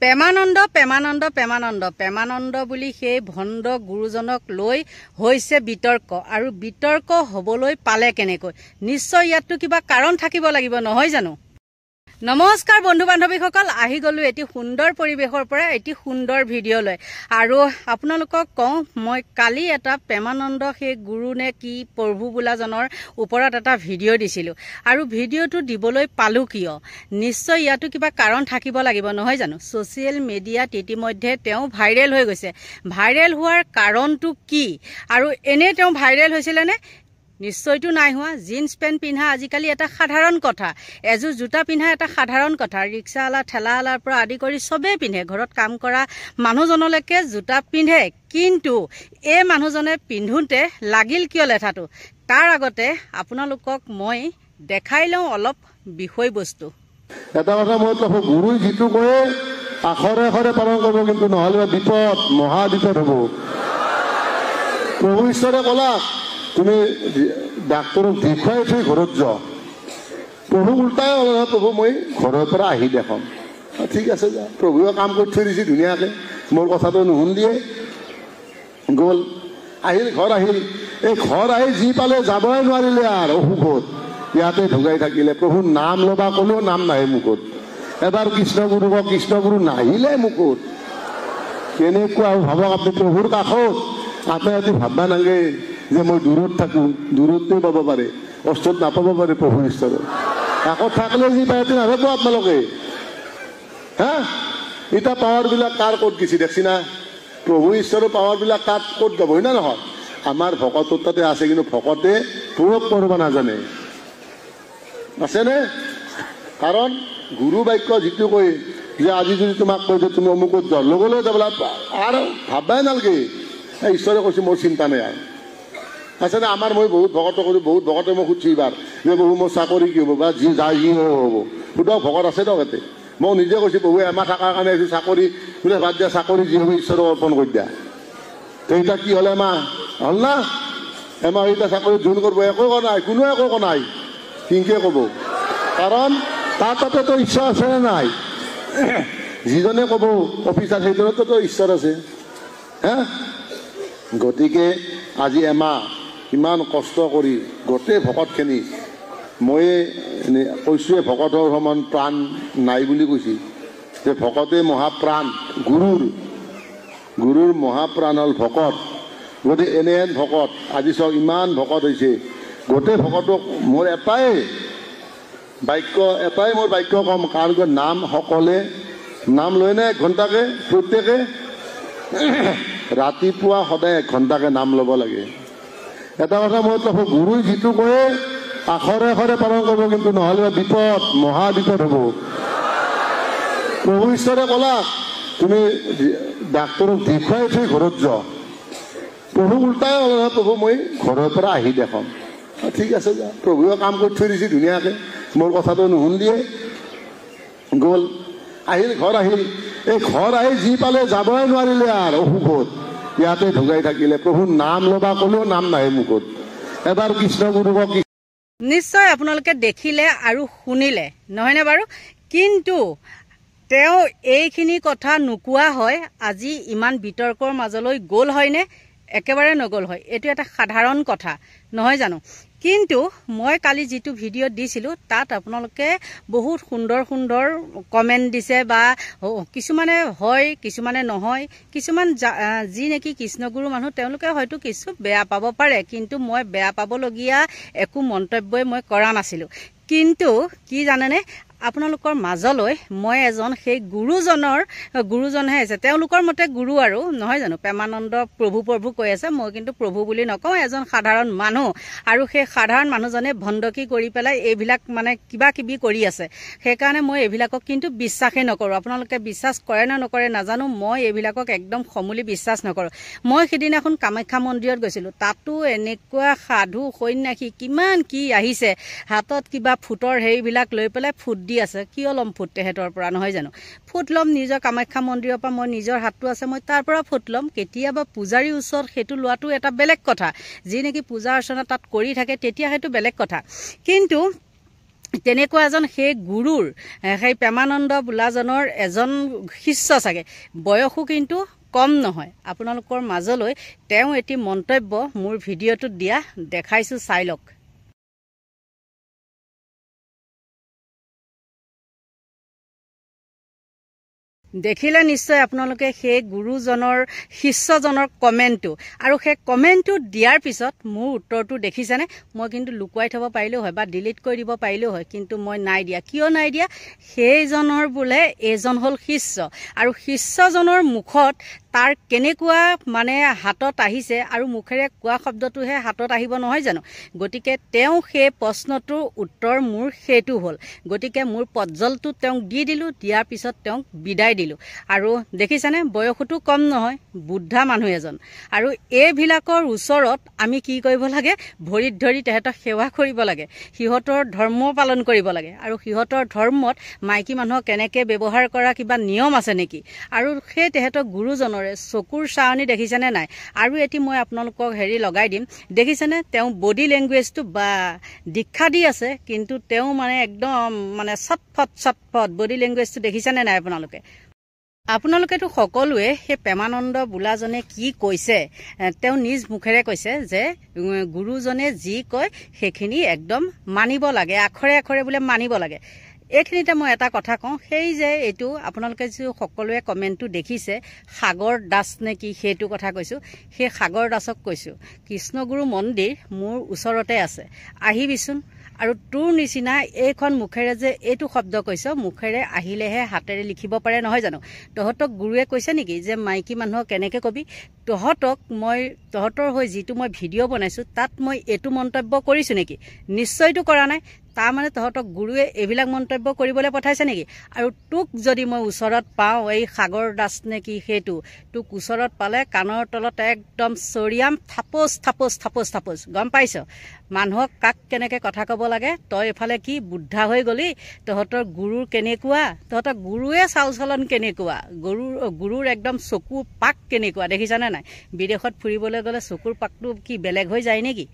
প্ৰেমানন্দ প্ৰেমানন্দ প্ৰেমানন্দ প্ৰেমানন্দ বুলি সেই ভণ্ড গুৰুজনক লৈ হৈছে বিতৰ্ক আৰু বিতৰ্ক হ'বলৈ পালে কেনেকৈ নিশ্চয় ইয়াতটো কিবা কাৰণ থাকিব লাগিব নহয় জানো। নমস্কাৰ বন্ধু বান্ধৱীসকল, আহি গলো এটি সুন্দৰ পৰিৱেশৰ পৰা এটি সুন্দৰ ভিডিঅ' লৈ আৰু আপোনালোকক কওঁ মই কালি এটা প্ৰেমানন্দ সেই গুৰু নে কি প্ৰভু বোলাজনৰ ওপৰত এটা ভিডিঅ' দিছিলোঁ আৰু ভিডিঅ'টো দিবলৈ পালোঁ কিয়, নিশ্চয় ইয়াতো কিবা কাৰণ থাকিব লাগিব নহয় জানো। ছ'চিয়েল মিডিয়াত ইতিমধ্যে তেওঁ ভাইৰেল হৈ গৈছে। ভাইৰেল হোৱাৰ কাৰণটো কি আৰু এনে তেওঁ ভাইৰেল হৈছিলেনে? নিশ্চয়তো নাই হোৱা। জিন্স পেণ্ট পিন্ধা আজিকালি এটা সাধাৰণ কথা, এযোৰ জোতা পিন্ধা এটা সাধাৰণ কথা। ৰিক্সাৱালা ঠেলাৱালাৰ পৰা আদি কৰি চবেই পিন্ধে, ঘৰত কাম কৰা মানুহজনলৈকে জোতা পিন্ধে। কিন্তু এই মানুহজনে পিন্ধোতে লাগিল কিয় লেঠাটো, তাৰ আগতে আপোনালোকক মই দেখাই লওঁ অলপ বিষয়বস্তু। এটা কথা মই কৈছোঁ, গুৰুই যিটো কয় আখৰে আখৰে পালন কৰিব, কিন্তু নহ'লে বিপদ মহা বিপদ হ'ব। প্ৰভু ঈশ্বৰে ক'লা তুমি ডাক্তৰক দেখুৱাই থৈ ঘৰত যোৱা। প্ৰভু উল্টাই হ'ল, প্ৰভু মই ঘৰৰ পৰা আহি দেখাম। ঠিক আছে যা, প্ৰভুৱে কাম কৰি থৈ দিছে ধুনীয়াকৈ, মোৰ কথাটো নুশুনিয়ে গ'ল। আহিল ঘৰ আহিল, এই ঘৰ আহি যি পালে যাবই নোৱাৰিলে আৰু অসুখত ইয়াতে ঢুকাই থাকিলে। প্ৰভুৰ নাম ল'বা ক'লেও নাম নাহে মুখত। এবাৰ কৃষ্ণগুৰু কওক, কৃষ্ণগুৰু নাহিলে মুখত। কেনেকুৱা ভাবক আপুনি, প্ৰভুৰ কাষত আপুনি ভাববা নাগে যে মই দূৰত থাকোঁ, দূৰতে পাব পাৰে, কষ্টত নাপাব পাৰে প্ৰভু ঈশ্বৰৰ। কাষত থাকিলে যি পায় নাভাবো আপোনালোকে। হা এতিয়া পাৱাৰবিলাক কাৰ ক'ত গেছি দেখছি না, প্ৰভু ঈশ্বৰৰ পাৱাৰবিলাক তাত ক'ত যাব হয় না নহয়। আমাৰ ভকতৰ তাতে আছে, কিন্তু ভকতে প্ৰয়োগ কৰিব নাজানে, আছেনে? কাৰণ গুৰু বাক্য যিটো কয় যে আজি যদি তোমাক কয় যে তুমি অমুকত যোৱা, লগে লগে যাবলৈ আৰু ভাববাই নালাগে। ঈশ্বৰে কৈছে মোৰ চিন্তা নাই আৰু আছেনে। আমাৰ মই বহুত ভকত কৰোঁ, বহুত ভকতে মই সুধিছোঁ এইবাৰ যে বহু মোৰ চাকৰি কি হ'ব বা যি যায় যি হ'ব, সুধক ভকত আছে দিয়ক ইয়াতে। মই নিজে কৈছোঁ বহু এমাহ থকাৰ কাৰণে আহিছোঁ, চাকৰি বোলে বাদ দিয়া, চাকৰি যি হ'ব ঈশ্বৰক অৰ্পণ কৰি দিয়া। তো এতিয়া কি হ'ল, এমাহ হ'ল না, এমাহ এতিয়া চাকৰি জোন কৰিব, একো কোৱা নাই, কোনো একো কোৱা নাই, কিংকে ক'ব। কাৰণ তাৰ তাতেতো ঈশ্বৰ আছে নে নাই? যিজনে ক'ব অফিচাৰ সেইজনতো ঈশ্বৰ আছে। হা গতিকে আজি এমাহ ইমান কষ্ট কৰি গোটেই ভকতখিনি, মই কৈছোঁৱে ভকতৰ সমান প্ৰাণ নাই বুলি কৈছে, যে ভকতে মহাপ্ৰাণ, গুৰুৰ মহাপ্ৰাণ হ'ল ভকত। গতিকে এনেহেন ভকত আজি চাওক ইমান ভকত হৈছে। গোটেই ভকতক মোৰ এটাই মোৰ বাক্য কম, কাৰণ নাম সকলে নাম লয়নে ঘণ্টাকে প্ৰত্যেকে? ৰাতিপুৱা সদায় 1 ঘণ্টাকে নাম ল'ব লাগে। এটা কথা মই কৈছোঁ, গুৰুই যিটো কয় আখৰে আখৰে পালন কৰিব, কিন্তু নহ'লে বিপদ মহা বিপদ হ'ব। প্ৰভু ঈশ্বৰে ক'লা তুমি ডাক্তৰক দেখুৱাই থৈ ঘৰত যোৱা। প্ৰভু উল্টাই হ'ল, প্ৰভু মই ঘৰৰ পৰা আহি দেখাম। ঠিক আছে যা, প্ৰভুৱে কাম কৰি থৈ দিছে ধুনীয়াকৈ, মোৰ কথাটো নুশুনিয়ে গ'ল। আহিল ঘৰ আহিল, এই ঘৰ আহি যি পালে যাবই নোৱাৰিলে আৰু অসুখত ইয়াতে ঢুকাই থাকিলে। প্ৰভুৰ নাম ল'বা ক'লেও নাম নাহে মুখত। এবাৰ কৃষ্ণগুৰু কওক। নিশ্চয় আপোনালোকে দেখিলে আৰু শুনিলে নহয়নে বাৰু। কিন্তু তেওঁ এইখিনি কথা নোকোৱা হয় আজি ইমান বিতৰ্কৰ মাজলৈ গ'ল হয়নে? একেবাৰে নগ'ল হয়। এইটো এটা সাধাৰণ কথা নহয় জানো। কিন্তু মই কালি যিটো ভিডিঅ' দিছিলোঁ তাত আপোনালোকে বহুত সুন্দৰ সুন্দৰ কমেণ্ট দিছে, বা কিছুমানে হয় কিছুমানে নহয়, কিছুমান যি নেকি কৃষ্ণগুৰু মানুহ তেওঁলোকে হয়তো কিছু বেয়া পাব পাৰে, কিন্তু মই বেয়া পাবলগীয়া একো মন্তব্যই মই কৰা নাছিলোঁ। কিন্তু কি জানেনে, আপোনালোকৰ মাজলৈ মই এজন সেই গুৰুজনহে আছে, তেওঁলোকৰ মতে গুৰু আৰু নহয় জানো। প্ৰেমানন্দ প্ৰভু কৈ আছে, মই কিন্তু প্ৰভু বুলি নকওঁ, এজন সাধাৰণ মানুহ। আৰু সেই সাধাৰণ মানুহজনে ভণ্ডকি কৰি পেলাই এইবিলাক মানে কিবা কিবি কৰি আছে, সেইকাৰণে মই এইবিলাকক কিন্তু বিশ্বাসেই নকৰোঁ। আপোনালোকে বিশ্বাস কৰে নে নকৰে নাজানো, মই এইবিলাকক একদম সমূলি বিশ্বাস নকৰোঁ। মই সিদিনাখন কামাখ্যা মন্দিৰত গৈছিলোঁ, তাতো এনেকুৱা সাধু সন্যাসী কিমান কি আহিছে, হাতত কিবা ফুটৰ হেৰিবিলাক লৈ পেলাই ফুট দি আছে। কিয় ল'ম ফুট তেহেঁতৰ পৰা নহয় জানো। ফুট ল'ম নিজৰ কামাখ্যা মন্দিৰৰ পৰা, মই নিজৰ হাতটো আছে মই তাৰ পৰা ফুট ল'ম। কেতিয়াবা পূজাৰীৰ ওচৰত সেইটো লোৱাটো এটা বেলেগ কথা, যি নেকি পূজা অৰ্চনা তাত কৰি থাকে তেতিয়া সেইটো বেলেগ কথা। কিন্তু তেনেকুৱা এজন সেই গুৰুৰ সেই প্ৰেমানন্দ বোলাজনৰ এজন শিষ্য চাগে, বয়সো কিন্তু কম নহয়। আপোনালোকৰ মাজলৈ তেওঁ এটি মন্তব্য মোৰ ভিডিঅ'টোত দিয়া দেখাইছোঁ, চাই লওক। দেখিলে নিশ্চয় আপোনালোকে সেই গুৰুজনৰ শিষ্যজনৰ কমেণ্টটো, আৰু সেই কমেণ্টটো দিয়াৰ পিছত মোৰ উত্তৰটো দেখিছেনে? মই কিন্তু লুকুৱাই থ'ব পাৰিলেও হয় বা ডিলিট কৰি দিব পাৰিলেও হয়, কিন্তু মই নাই দিয়া। কিয় নাই দিয়া? সেইজনৰ বোলে এইজন হ'ল শিষ্য, আৰু শিষ্যজনৰ মুখত তাৰ কেনেকুৱা মানে হাতত আহিছে, আৰু মুখেৰে কোৱা শব্দটোহে হাতত আহিব নহয় জানো? গতিকে তেওঁ সেই প্ৰশ্নটোৰ উত্তৰ মোৰ সেইটো হ'ল। গতিকে মোৰ পজ্জলটো তেওঁক দি দিলোঁ, দিয়াৰ পিছত তেওঁক বিদায় দিলোঁ। আৰু দেখিছেনে, বয়সতো কম নহয়, বুদ্ধা মানুহ এজন। আৰু এইবিলাকৰ ওচৰত আমি কি কৰিব লাগে? ভৰিত ধৰি তেহেঁতক সেৱা কৰিব লাগে, সিহঁতৰ ধৰ্ম পালন কৰিব লাগে। আৰু সিহঁতৰ ধৰ্মত মাইকী মানুহক কেনেকৈ ব্যৱহাৰ কৰা কিবা নিয়ম আছে নেকি? আৰু সেই তেহেঁতক গুৰুজনৰ চকুৰ চাৱনি দেখিছেনে নাই? আৰু এটি মই আপোনালোকক লগাই দিম, দেখিছেনে তেওঁ বডি লেংগুৱেজটো বা দীক্ষা দি আছে, কিন্তু তেওঁ মানে একদম মানে চটফট বডি লেংগুৱেজটো দেখিছেনে নাই আপোনালোকেতো সকলোৱে সেই প্ৰেমানন্দ বোলাজনে কি কৈছে, তেওঁ নিজ মুখেৰে কৈছে যে গুৰুজনে যি কয় সেইখিনি একদম মানিব লাগে, আখৰে আখৰে বোলে মানিব লাগে। এইখিনিতে মই এটা কথা কওঁ, সেই যে এইটো আপোনালোকে যি সকলোৱে কমেণ্টটো দেখিছে, সাগৰ দাস নে কি সেইটো কথা কৈছোঁ। সেই সাগৰ দাসক কৈছোঁ, কৃষ্ণগুৰু মন্দিৰ মোৰ ওচৰতে আছে, আহিবিচোন। আৰু তোৰ নিচিনা এইখন মুখেৰে যে এইটো শব্দ কৈছ, মুখেৰে আহিলেহে হাতেৰে লিখিব পাৰে নহয় জানো? তহঁতক গুৰুৱে কৈছে নেকি যে মাইকী মানুহক কেনেকৈ কবি? তহঁতৰ হৈ যিটো মই ভিডিঅ' বনাইছোঁ তাত মই এইটো মন্তব্য কৰিছোঁ নেকি? নিশ্চয়তো কৰা নাই। তাৰমানে তহঁতক গুৰুৱে এইবিলাক মন্তব্য কৰিবলৈ পঠাইছে নেকি? আৰু তোক যদি মই ওচৰত পাওঁ, এই সাগৰ দাস নে কি সেইটো, তোক ওচৰত পালে কাণৰ তলত একদম চৰিয়াম থাপচ, গম পাইছ? মানুহক কাক কেনেকৈ কথা ক'ব লাগে। তই এফালে কি বুদ্ধা হৈ গলি? তহঁতৰ গুৰুৰ কেনেকুৱা, তহঁতৰ গুৰুৱে চাল চলন কেনেকুৱা, গুৰুৰ একদম চকুৰ পাক কেনেকুৱা, দেখিছানে নাই? বিদেশত ফুৰিবলৈ গ'লে চকুৰ পাকটো কি বেলেগ হৈ যায় নেকি?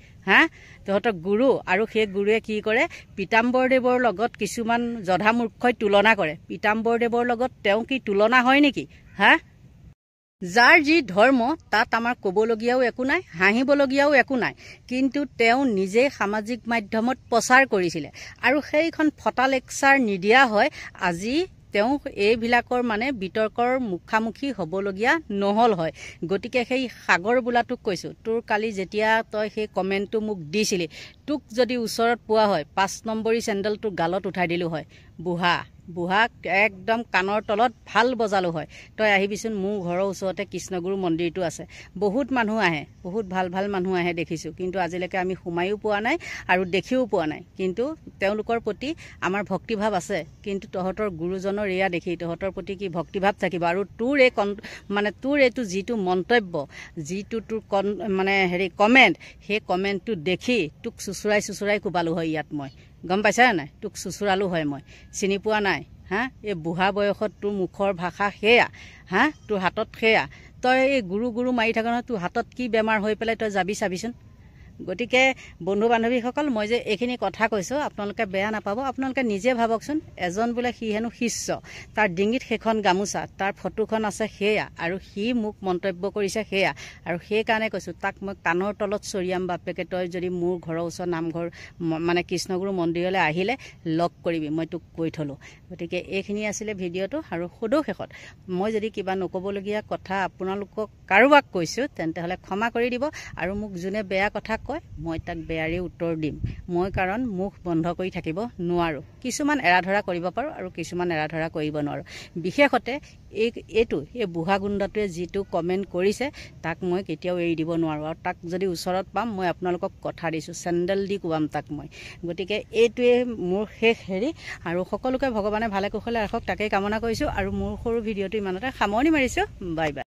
তহঁতৰ গুৰু, আৰু সেই গুৰুৱে কি কৰে, পীতাম্বৰদেৱৰ লগত কিছুমান জধামূৰ্খই তুলনা কৰে। পীতাম্বৰদেৱৰ লগত তেওঁ কি তুলনা হয় নেকি? যাৰ যি ধৰ্ম তাত আমাৰ ক'বলগীয়াও একো নাই, হাঁহিবলগীয়াও একো নাই। কিন্তু তেওঁ নিজেই সামাজিক মাধ্যমত প্ৰচাৰ কৰিছিলে, আৰু সেইখন ফটা লেকচাৰ নিদিয়া হয় আজি তেওঁ এইবিলাকৰ মানে বিতৰ্কৰ মুখামুখি হ'বলগীয়া নহ'ল হয়। গতিকে সেই সাগৰ বোলাটোক কৈছোঁ, তোৰ কালি যেতিয়া তই সেই কমেণ্টটো মোক দিছিলি, তোক যদি ওচৰত পোৱা হয় 5 নম্বৰী চেণ্ডেল তোৰ গালত উঠাই দিলোঁ হয়। বুঢ়াক একদম কাণৰ তলত ভাল বজালোঁ হয়। তই আহিবিচোন, মোৰ ঘৰৰ ওচৰতে কৃষ্ণগুৰু মন্দিৰটো আছে, বহুত মানুহ আহে, বহুত ভাল মানুহ আহে দেখিছোঁ, কিন্তু আজিলৈকে আমি সোমায়ো পোৱা নাই আৰু দেখিও পোৱা নাই। কিন্তু তেওঁলোকৰ প্ৰতি আমাৰ ভক্তিভাৱ আছে, কিন্তু তহঁতৰ গুৰুজনৰ এয়া দেখি তহঁতৰ প্ৰতি কি ভক্তিভাৱ থাকিব? আৰু তোৰ তোৰ এইটো যিটো মন্তব্য, যিটো তোৰ কমেণ্ট, সেই কমেণ্টটো দেখি তোক চুচুৰাই কোবালোঁ হয় ইয়াত মই, গম পাইছানে নাই? তোক চুচুৰালোঁ হয় মই, চিনি পোৱা নাই? এই বুঢ়া বয়সত তোৰ মুখৰ ভাষা সেয়া, তোৰ হাতত সেয়া। তই এই গুৰু মাৰি থাক নহয়, তোৰ হাতত কি বেমাৰ হৈ পেলাই তই যাবি চাবিচোন। গতিকে বন্ধু বান্ধৱীসকল, মই যে এইখিনি কথা কৈছোঁ আপোনালোকে বেয়া নাপাব। আপোনালোকে নিজে ভাবকচোন, এজন বোলে সি হেনো শিষ্য, তাৰ ডিঙিত সেইখন গামোচা, তাৰ ফটোখন আছে সেয়া, আৰু সি মোক মন্তব্য কৰিছে সেয়া। আৰু সেইকাৰণে কৈছোঁ, তাক মই কাণৰ তলত চৰিয়াম, বাপেকে তই যদি মোৰ ঘৰৰ ওচৰত নামঘৰ মানে কৃষ্ণগুৰু মন্দিৰলৈ আহিলে লগ কৰিবি, মই তোক কৈ থলোঁ। গতিকে এইখিনি আছিলে ভিডিঅ'টো। আৰু সদৌ শেষত মই যদি কিবা নক'বলগীয়া কথা আপোনালোকক কাৰোবাক কৈছোঁ, তেন্তে হ'লে ক্ষমা কৰি দিব। আৰু মোক যোনে বেয়া কথা কয়, মই তাক বেয়াৰে উত্তৰ দিম। মই কাৰণ মুখ বন্ধ কৰি থাকিব নোৱাৰোঁ। কিছুমান এৰাধৰা কৰিব পাৰোঁ আৰু কিছুমান এৰাধৰা কৰিব নোৱাৰোঁ। বিশেষতে এই বুঢ়া গুণ্ডাটোৱে যিটো কমেণ্ট কৰিছে, তাক মই কেতিয়াও এৰি দিব নোৱাৰোঁ। আৰু তাক যদি ওচৰত পাম, মই আপোনালোকক কথা দিছোঁ, চেণ্ডেল দি কোবাম তাক মই। গতিকে এইটোৱে মোৰ শেষ আৰু সকলোকে ভগৱানে ভালে কুশলে ৰাখক, তাকেই কামনা কৰিছোঁ। আৰু মোৰ সৰু ভিডিঅ'টো ইমানতে সামৰণি মাৰিছোঁ। Bye bye.